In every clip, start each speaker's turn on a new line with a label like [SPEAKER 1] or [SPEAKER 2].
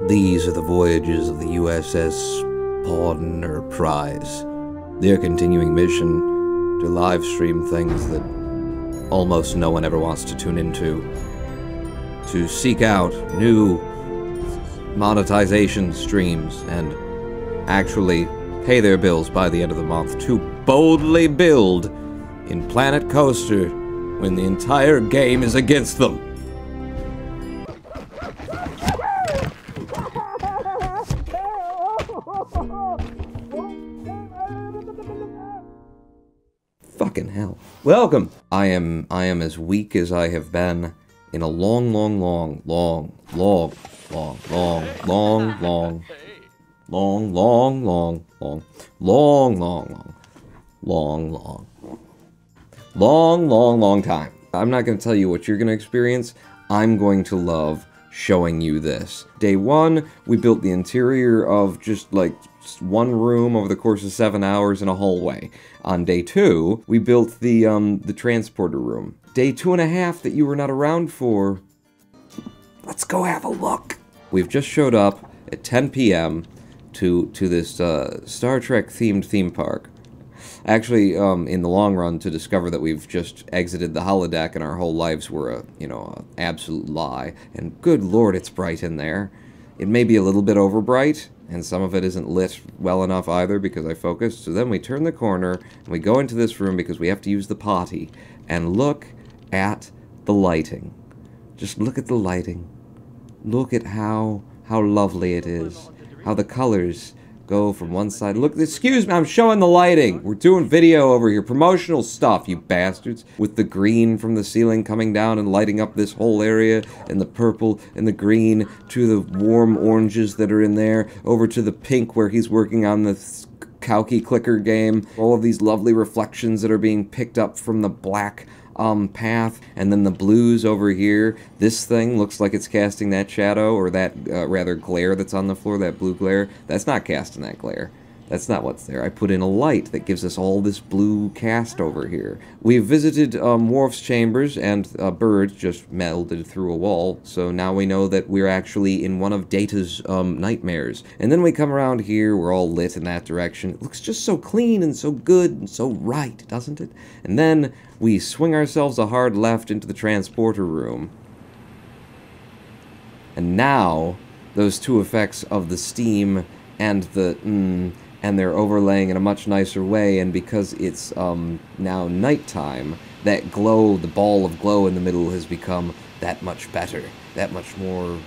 [SPEAKER 1] These are the voyages of the USS Enterprise. Their continuing mission to live stream things that almost no one ever wants to tune into. To seek out new monetization streams and actually pay their bills by the end of the month. To boldly build in Planet Coaster when the entire game is against them. Fucking hell. Welcome! I am as weak as I have been in a long time. I'm not going to tell you what you're going to experience. I'm going to love showing you this. Day 1, we built the interior of just like one room over the course of 7 hours in a hallway. On day 2, we built the transporter room. Day 2.5 that you were not around for, let's go have a look. We've just showed up at 10 p.m. to this Star Trek themed theme park. Actually, in the long run, to discover that we've just exited the holodeck and our whole lives were a, an absolute lie. And good lord, it's bright in there. It may be a little bit over bright, and some of it isn't lit well enough either because I focused. So then we turn the corner, and we go into this room because we have to use the potty. And look at the lighting. Just look at the lighting. Look at how lovely it is. How the colors go from one side. Look, excuse me, I'm showing the lighting. We're doing video over here. Promotional stuff, you bastards. With the green from the ceiling coming down and lighting up this whole area, and the purple and the green to the warm oranges that are in there, over to the pink where he's working on the Kauki clicker game. All of these lovely reflections that are being picked up from the black path, and then the blues over here. This thing looks like it's casting that shadow, or that rather glare that's on the floor, that blue glare. That's not casting that glare. That's not what's there. I put in a light that gives us all this blue cast over here. We've visited Worf's chambers, and birds just melded through a wall, so now we know that we're actually in one of Data's nightmares. And then we come around here, we're all lit in that direction. It looks just so clean and so good and so right, doesn't it? And then we swing ourselves a hard left into the transporter room. And now, those two effects of the steam and the and they're overlaying in a much nicer way, and because it's now nighttime, that glow, the ball of glow in the middle has become that much better, that much more,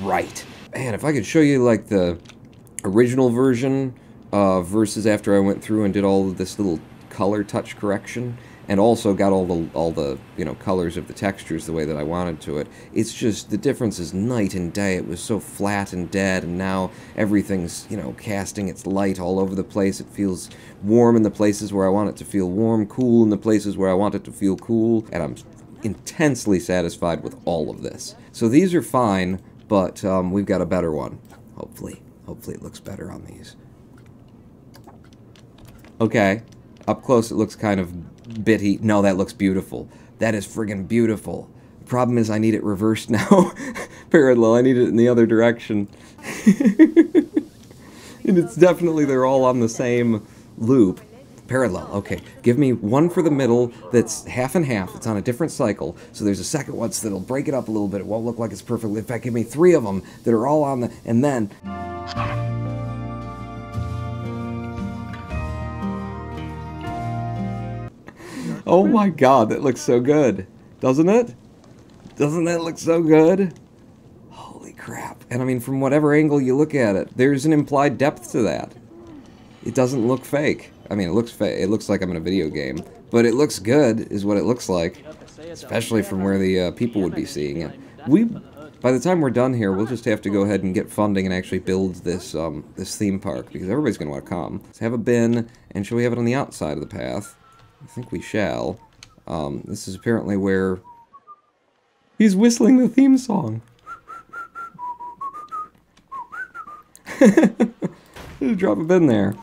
[SPEAKER 1] right. Man, if I could show you, like, the original version versus after I went through and did all of this little color touch correction, and also got all the colors of the textures the way that I wanted to it. It's just, the difference is night and day. It was so flat and dead, and now everything's, casting its light all over the place. It feels warm in the places where I want it to feel warm, cool in the places where I want it to feel cool, and I'm intensely satisfied with all of this. So these are fine, but we've got a better one. Hopefully it looks better on these. Okay, up close it looks kind of bitty. No, that looks beautiful. That is friggin' beautiful. The problem is I need it reversed now. Parallel, I need it in the other direction. And it's definitely, they're all on the same loop. Parallel, okay. Give me one for the middle that's half and half. It's on a different cycle. So there's a second one that'll break it up a little bit. It won't look like it's perfectly. In fact, give me 3 of them that are all on the, and then oh my god, that looks so good. Doesn't it? Doesn't that look so good? Holy crap. And I mean, from whatever angle you look at it, there's an implied depth to that. It doesn't look fake. I mean, it looks fake. It looks like I'm in a video game. But it looks good, is what it looks like. Especially from where the people would be seeing it. By the time we're done here, we'll just have to go ahead and get funding and actually build this this theme park, because everybody's going to want to come. Let's have a bin, and shall we have it on the outside of the path? I think we shall. This is apparently where he's whistling the theme song. Just drop a bin there.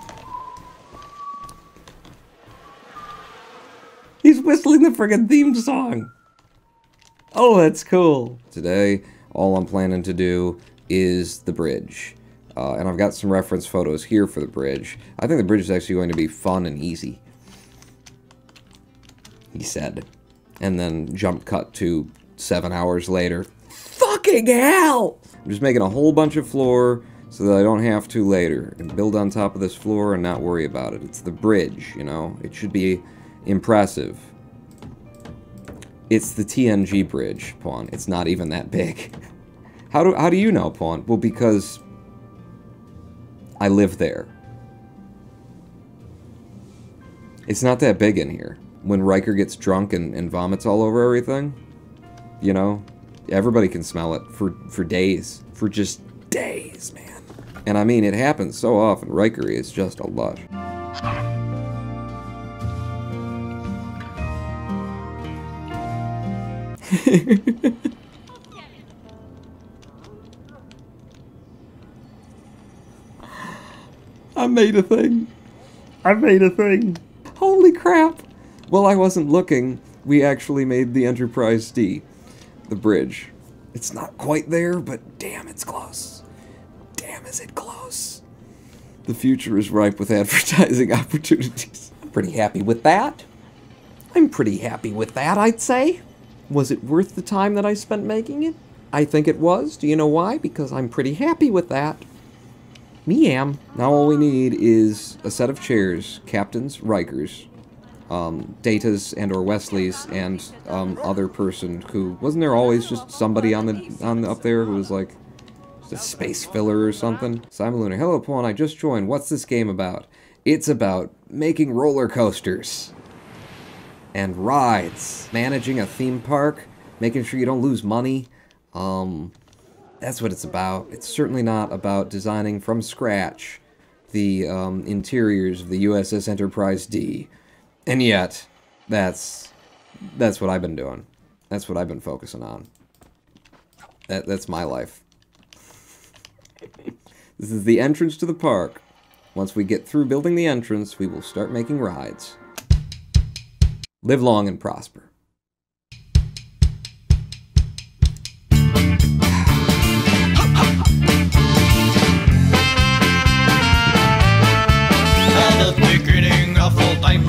[SPEAKER 1] He's whistling the friggin' theme song. Oh, that's cool. Today, all I'm planning to do is the bridge. And I've got some reference photos here for the bridge. I think the bridge is actually going to be fun and easy, he said. And then jump cut to 7 hours later. Fucking hell! I'm just making a whole bunch of floor so that I don't have to later. And build on top of this floor and not worry about it. It's the bridge, you know? It should be impressive. It's the TNG bridge, Pawn. It's not even that big. How do you know, Pawn? Well, because I live there. It's not that big in here. When Riker gets drunk and vomits all over everything, you know, everybody can smell it for days. For just days, man. And I mean, it happens so often. Riker is just a lush. I made a thing. I made a thing. Holy crap. Well, I wasn't looking. We actually made the Enterprise D. The bridge. It's not quite there, but damn, it's close. Damn, is it close. The future is ripe with advertising opportunities. I'm pretty happy with that. I'm pretty happy with that, I'd say. Was it worth the time that I spent making it? I think it was. Do you know why? Because I'm pretty happy with that. Me am. Now all we need is a set of chairs, Captain's, Riker's, Data's and or Wesley's, and other person who wasn't there always just somebody on up there who was like just a space filler or something. Simon Lunar, hello Pawn, I just joined. What's this game about? It's about making roller coasters and rides, managing a theme park, making sure you don't lose money. That's what it's about. It's certainly not about designing from scratch the interiors of the USS Enterprise D. And yet, that's what I've been doing. That's what I've been focusing on. That's my life. This is the entrance to the park. Once we get through building the entrance, we will start making rides. Live long and prosper.
[SPEAKER 2] At the beginning of all times,